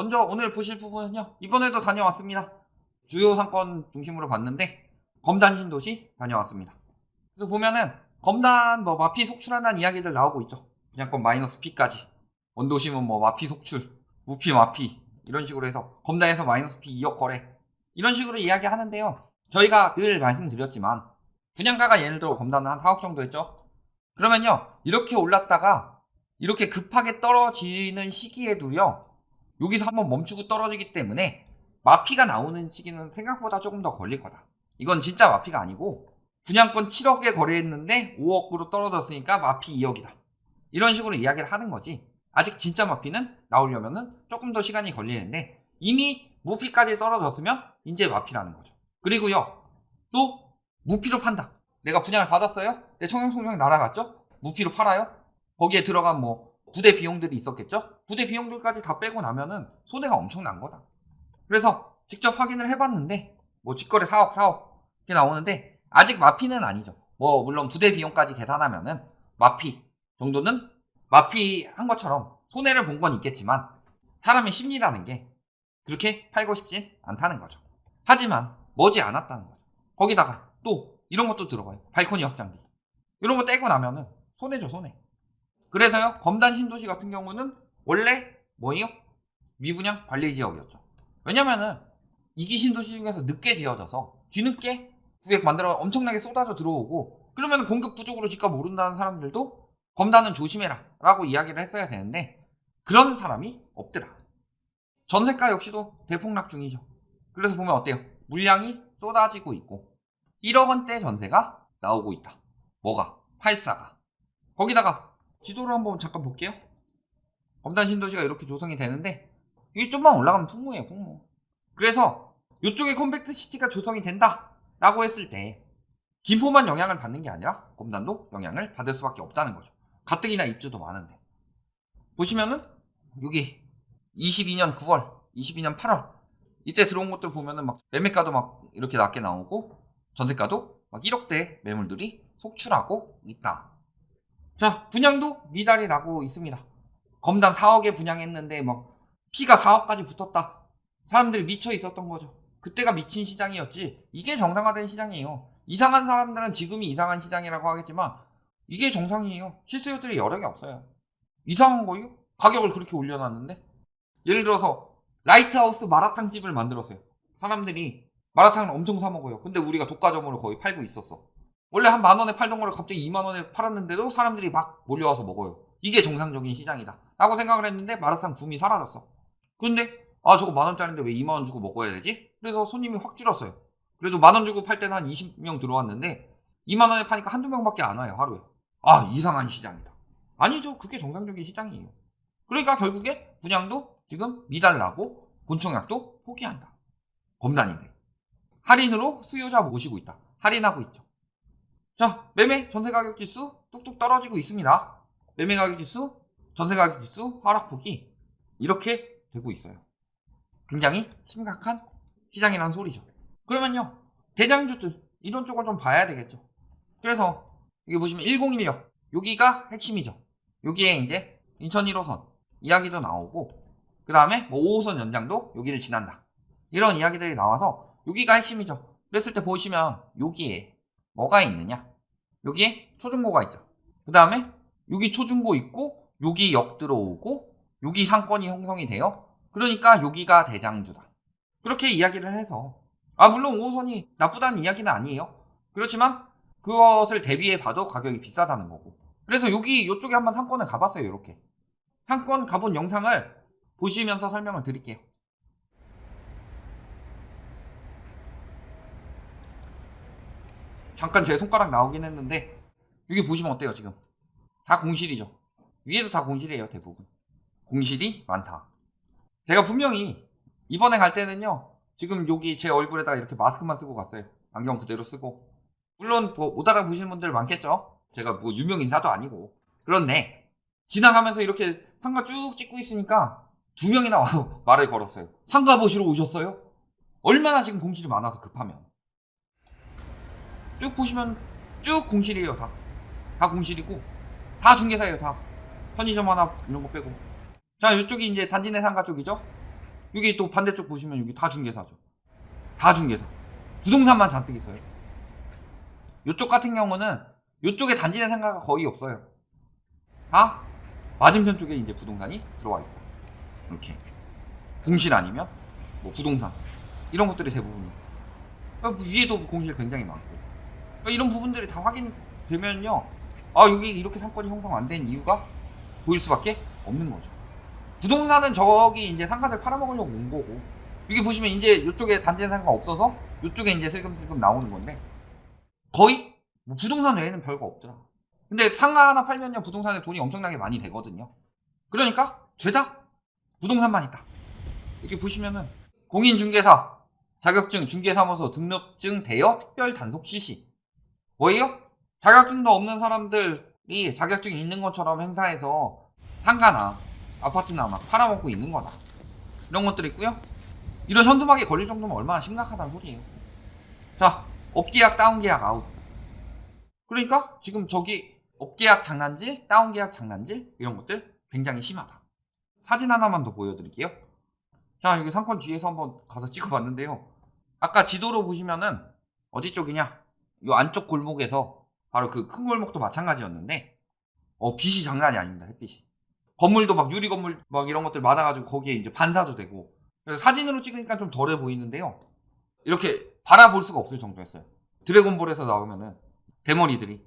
먼저 오늘 보실 부분은요. 이번에도 다녀왔습니다. 주요 상권 중심으로 봤는데 검단 신도시 다녀왔습니다. 그래서 보면은 검단 뭐 마피 속출한다는 이야기들 나오고 있죠. 분양권 마이너스 P까지. 원도심은 뭐 마피 속출, 무피 마피 이런 식으로 해서 검단에서 마이너스 P 2억 거래 이런 식으로 이야기하는데요. 저희가 늘 말씀드렸지만 분양가가 예를 들어 검단은 한 4억 정도 했죠. 그러면요. 이렇게 올랐다가 이렇게 급하게 떨어지는 시기에도요. 여기서 한번 멈추고 떨어지기 때문에 마피가 나오는 시기는 생각보다 조금 더 걸릴 거다. 이건 진짜 마피가 아니고 분양권 7억에 거래했는데 5억으로 떨어졌으니까 마피 2억이다. 이런 식으로 이야기를 하는 거지. 아직 진짜 마피는 나오려면은 조금 더 시간이 걸리는데 이미 무피까지 떨어졌으면 이제 마피라는 거죠. 그리고요. 또 무피로 판다. 내가 분양을 받았어요. 내 청약송장이 날아갔죠. 무피로 팔아요. 거기에 들어간 뭐 부대 비용들이 있었겠죠. 부대 비용들까지 다 빼고 나면은 손해가 엄청난 거다. 그래서 직접 확인을 해봤는데 뭐 직거래 4억 이렇게 나오는데 아직 마피는 아니죠. 뭐 물론 부대 비용까지 계산하면은 마피 정도는 마피 한 것처럼 손해를 본 건 있겠지만 사람의 심리라는 게 그렇게 팔고 싶진 않다는 거죠. 하지만 머지않았다는 거죠. 거기다가 또 이런 것도 들어가요. 발코니 확장비 이런 거 떼고 나면은 손해죠, 손해. 그래서요, 검단 신도시 같은 경우는 원래 뭐예요? 미분양 관리지역이었죠. 왜냐면은 이기 신도시 중에서 늦게 지어져서 뒤늦게 구획 만들어 엄청나게 쏟아져 들어오고 그러면 공급 부족으로 집값 오른다는 사람들도 검단은 조심해라 라고 이야기를 했어야 되는데 그런 사람이 없더라. 전세가 역시도 대폭락 중이죠. 그래서 보면 어때요? 물량이 쏟아지고 있고 1억 원대 전세가 나오고 있다. 뭐가? 84가. 거기다가 지도를 한번 잠깐 볼게요. 검단 신도시가 이렇게 조성이 되는데 이게 좀만 올라가면 풍무예요, 풍무. 그래서 이쪽에 컴팩트 시티가 조성이 된다 라고 했을 때 김포만 영향을 받는 게 아니라 검단도 영향을 받을 수밖에 없다는 거죠. 가뜩이나 입주도 많은데 보시면은 여기 22년 9월 22년 8월 이때 들어온 것들 보면은 막 매매가도 막 이렇게 낮게 나오고 전세가도 막 1억대 매물들이 속출하고 있다. 자, 분양도 미달이 나고 있습니다. 검단 4억에 분양했는데 막 P가 4억까지 붙었다. 사람들이 미쳐 있었던 거죠. 그때가 미친 시장이었지. 이게 정상화된 시장이에요. 이상한 사람들은 지금이 이상한 시장이라고 하겠지만 이게 정상이에요. 실수요들이 여러 개 없어요. 이상한 거요? 가격을 그렇게 올려놨는데 예를 들어서 라이트하우스 마라탕 집을 만들었어요. 사람들이 마라탕을 엄청 사 먹어요. 근데 우리가 독과점으로 거의 팔고 있었어. 원래 한 10,000원에 팔던 거를 갑자기 20,000원에 팔았는데도 사람들이 막 몰려와서 먹어요. 이게 정상적인 시장이다 라고 생각을 했는데 마라탕 붐이 사라졌어. 근데 저거 10,000원짜리인데 왜 20,000원 주고 먹어야 되지? 그래서 손님이 확 줄었어요. 그래도 10,000원 주고 팔 때는 한 20명 들어왔는데 20,000원에 파니까 한두 명밖에 안 와요, 하루에. 이상한 시장이다. 아니죠. 그게 정상적인 시장이에요. 그러니까 결국에 분양도 지금 미달나고 본청약도 포기한다. 검단인데 할인으로 수요자 모시고 있다. 할인하고 있죠. 자, 매매 전세가격 지수 뚝뚝 떨어지고 있습니다. 매매가격 지수, 전세가격 지수 하락폭이 이렇게 되고 있어요. 굉장히 심각한 시장이라는 소리죠. 그러면요, 대장주들 이런 쪽을 좀 봐야 되겠죠. 그래서 여기 보시면 1016 여기가 핵심이죠. 여기에 이제 인천 1호선 이야기도 나오고 그 다음에 뭐 5호선 연장도 여기를 지난다. 이런 이야기들이 나와서 여기가 핵심이죠. 그랬을 때 보시면 여기에 뭐가 있느냐? 여기에 초중고가 있죠. 그 다음에 여기 초중고 있고 여기 역 들어오고 여기 상권이 형성이 돼요. 그러니까 여기가 대장주다. 그렇게 이야기를 해서 물론 5호선이 나쁘다는 이야기는 아니에요. 그렇지만 그것을 대비해 봐도 가격이 비싸다는 거고. 그래서 이쪽에 한번 상권을 가봤어요. 이렇게 상권 가본 영상을 보시면서 설명을 드릴게요. 잠깐 제 손가락 나오긴 했는데 여기 보시면 어때요? 지금 다 공실이죠. 위에도 다 공실이에요. 대부분 공실이 많다. 제가 분명히 이번에 갈 때는요 지금 여기 제 얼굴에다가 이렇게 마스크만 쓰고 갔어요. 안경 그대로 쓰고. 물론 못 알아보시는 분들 많겠죠. 제가 뭐 유명 인사도 아니고. 그런데 지나가면서 이렇게 상가 쭉 찍고 있으니까 2명이나 와서 말을 걸었어요. 상가 보시러 오셨어요? 얼마나 지금 공실이 많아서 급하면. 쭉 보시면 쭉 공실이에요. 다 공실이고 다 중개사예요. 다 편의점 하나 이런 거 빼고. 자, 이쪽이 이제 단지내 상가 쪽이죠. 여기 또 반대쪽 보시면 여기 다 중개사죠. 다 중개사. 부동산만 잔뜩 있어요. 요쪽 같은 경우는 요쪽에 단지 내 생각가 거의 없어요. 다 맞은편 쪽에 이제 부동산이 들어와 있고, 이렇게 공실 아니면 뭐 부동산 이런 것들이 대부분이죠. 그러니까 위에도 공실 굉장히 많고, 그러니까 이런 부분들이 다 확인되면요, 아 여기 이렇게 상권이 형성 안 된 이유가 보일 수밖에 없는 거죠. 부동산은 저기 이제 상가들 팔아먹으려고 온 거고, 여기 보시면 이제 이쪽에 단지 내 생각가 없어서 이쪽에 이제 슬금슬금 나오는 건데, 거의 뭐 부동산 외에는 별거 없더라. 근데 상가 하나 팔면요 부동산에 돈이 엄청나게 많이 되거든요. 그러니까 죄다 부동산만 있다. 이렇게 보시면은 공인중개사 자격증 중개사무소 등록증 대여 특별 단속 실시. 뭐예요? 자격증도 없는 사람들이 자격증이 있는 것처럼 행사해서 상가나 아파트나 막 팔아먹고 있는 거다. 이런 것들이 있고요. 이런 현수막에 걸릴 정도면 얼마나 심각하다는 소리예요. 자, 업계약 다운계약 아웃. 그러니까 지금 저기 업계약 장난질, 다운계약 장난질 이런 것들 굉장히 심하다. 사진 하나만 더 보여드릴게요. 자, 여기 상권 뒤에서 한번 가서 찍어봤는데요. 아까 지도로 보시면은 어디 쪽이냐? 요 안쪽 골목에서 바로 그 큰 골목도 마찬가지였는데, 빛이 장난이 아닙니다. 햇빛이. 건물도 막 유리 건물 막 이런 것들 많아가지고 거기에 이제 반사도 되고. 그래서 사진으로 찍으니까 좀 덜해 보이는데요. 이렇게 바라볼 수가 없을 정도였어요. 드래곤볼에서 나오면은 대머리들이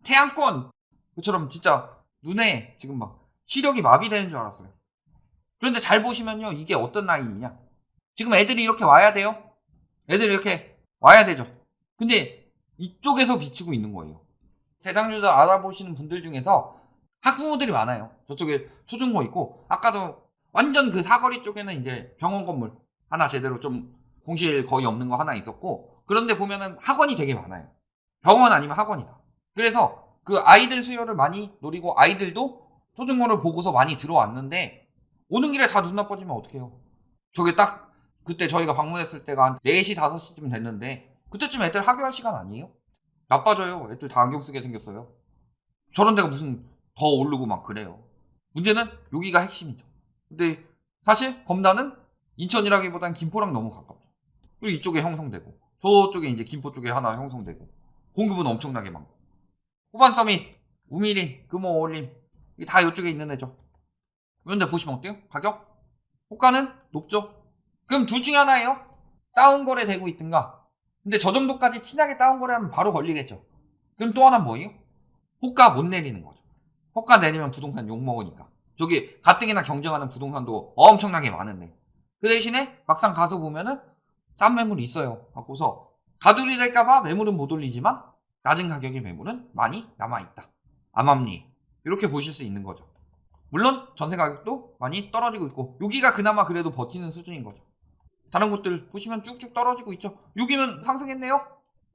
태양권! 그처럼 진짜 눈에 지금 막 시력이 마비되는 줄 알았어요. 그런데 잘 보시면요, 이게 어떤 라인이냐? 지금 애들이 이렇게 와야 돼요. 애들이 이렇게 와야 되죠. 근데 이쪽에서 비치고 있는 거예요. 대장주도 알아보시는 분들 중에서 학부모들이 많아요. 저쪽에 초중고 있고, 아까도 완전 그 사거리 쪽에는 이제 병원 건물 하나 제대로 좀 공실 거의 없는 거 하나 있었고, 그런데 보면은 학원이 되게 많아요. 병원 아니면 학원이다. 그래서 그 아이들 수요를 많이 노리고 아이들도 초중고를 보고서 많이 들어왔는데, 오는 길에 다 눈 나빠지면 어떡해요? 저게 딱 그때 저희가 방문했을 때가 한 4시 5시쯤 됐는데, 그때쯤 애들 학교할 시간 아니에요? 나빠져요. 애들 다 안경 쓰게 생겼어요. 저런 데가 무슨 더 오르고 막 그래요. 문제는 여기가 핵심이죠. 근데 사실 검단은 인천이라기보단 김포랑 너무 가깝죠. 그리고 이쪽에 형성되고 저쪽에 이제 김포 쪽에 하나 형성되고, 공급은 엄청나게 많고, 후반 서밋, 우미린, 금호 어울림 이게 다 이쪽에 있는 애죠. 그런데 보시면 어때요? 가격? 호가는 높죠? 그럼 둘 중에 하나예요. 다운 거래되고 있든가. 근데 저 정도까지 친하게 다운 거래하면 바로 걸리겠죠. 그럼 또 하나는 뭐예요? 호가 못 내리는 거죠. 호가 내리면 부동산 욕먹으니까. 저기 가뜩이나 경쟁하는 부동산도 엄청나게 많은데, 그 대신에 막상 가서 보면은 싼 매물이 있어요. 갖고서 가두리 될까봐 매물은 못 올리지만 낮은 가격의 매물은 많이 남아있다. 암암리 이렇게 보실 수 있는 거죠. 물론 전세 가격도 많이 떨어지고 있고, 여기가 그나마 그래도 버티는 수준인 거죠. 다른 곳들 보시면 쭉쭉 떨어지고 있죠. 여기는 상승했네요.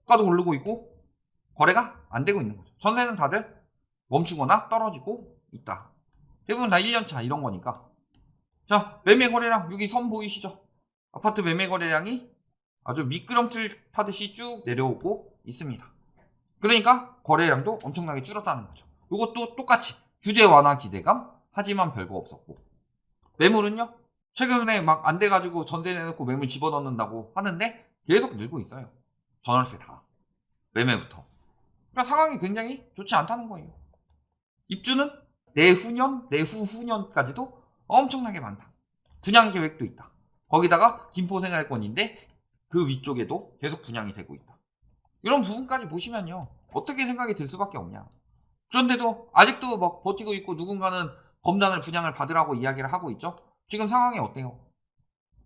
가도 오르고 있고 거래가 안 되고 있는 거죠. 전세는 다들 멈추거나 떨어지고 있다. 대부분 다 1년차 이런 거니까. 자, 매매 거래량 여기 선 보이시죠? 아파트 매매 거래량이 아주 미끄럼틀 타듯이 쭉 내려오고 있습니다. 그러니까 거래량도 엄청나게 줄었다는 거죠. 이것도 똑같이 규제 완화 기대감, 하지만 별거 없었고, 매물은요 최근에 막 안 돼가지고 전세 내놓고 매물 집어넣는다고 하는데 계속 늘고 있어요. 전월세 다 매매부터. 그러니까 상황이 굉장히 좋지 않다는 거예요. 입주는 내후년, 내후후년까지도 엄청나게 많다. 분양 계획도 있다. 거기다가 김포 생활권인데 그 위쪽에도 계속 분양이 되고 있다. 이런 부분까지 보시면요 어떻게 생각이 들 수밖에 없냐. 그런데도 아직도 막 버티고 있고, 누군가는 검단을 분양을 받으라고 이야기를 하고 있죠. 지금 상황이 어때요?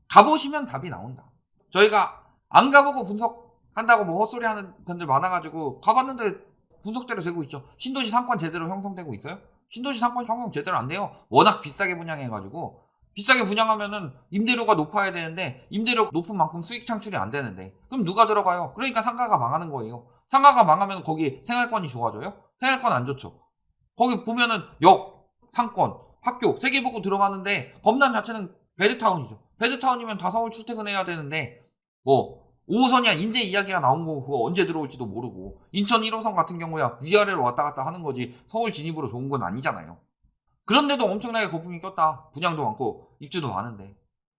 가보시면 답이 나온다. 저희가 안 가보고 분석한다고 뭐 헛소리 하는 분들 많아가지고 가봤는데 분석대로 되고 있죠. 신도시 상권 제대로 형성되고 있어요? 신도시 상권 형성 제대로 안 돼요. 워낙 비싸게 분양해가지고, 비싸게 분양하면은 임대료가 높아야 되는데 임대료 높은 만큼 수익 창출이 안 되는데, 그럼 누가 들어가요? 그러니까 상가가 망하는 거예요. 상가가 망하면 거기 생활권이 좋아져요? 생활권 안 좋죠. 거기 보면은 역, 상권, 학교 세 개 보고 들어가는데 검단 자체는 베드타운이죠. 베드타운이면 다 서울 출퇴근해야 되는데 뭐 5호선이야 인제 이야기가 나온 거고, 그거 언제 들어올지도 모르고, 인천 1호선 같은 경우야 위아래로 왔다 갔다 하는 거지 서울 진입으로 좋은 건 아니잖아요. 그런데도 엄청나게 거품이 꼈다. 분양도 많고 입주도 많은데.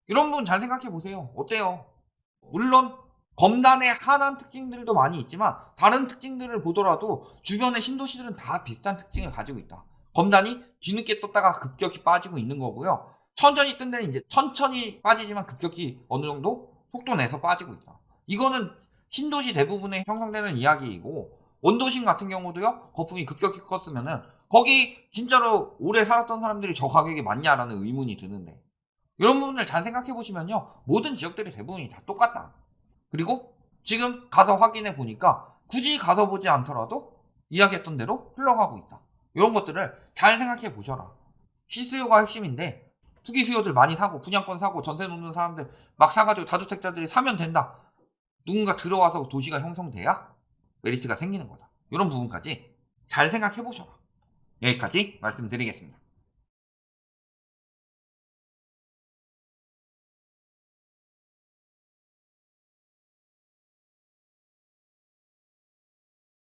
이런 부분 잘 생각해 보세요. 어때요? 물론 검단의 한한 특징들도 많이 있지만 다른 특징들을 보더라도 주변의 신도시들은 다 비슷한 특징을 가지고 있다. 검단이 뒤늦게 떴다가 급격히 빠지고 있는 거고요. 천천히 뜬 데는 이제 천천히 빠지지만 급격히 어느 정도 속도 내서 빠지고 있다. 이거는 신도시 대부분에 형성되는 이야기이고, 원도심 같은 경우도요, 거품이 급격히 컸으면은 거기 진짜로 오래 살았던 사람들이 저 가격이 맞냐라는 의문이 드는데, 이런 부분을 잘 생각해 보시면요, 모든 지역들이 대부분이 다 똑같다. 그리고 지금 가서 확인해 보니까 굳이 가서 보지 않더라도 이야기했던 대로 흘러가고 있다. 이런 것들을 잘 생각해 보셔라. 실수요가 핵심인데, 투기 수요들 많이 사고 분양권 사고 전세 놓는 사람들 막 사가지고 다주택자들이 사면 된다. 누군가 들어와서 도시가 형성돼야 메리트가 생기는 거다. 이런 부분까지 잘 생각해 보셔라. 여기까지 말씀드리겠습니다.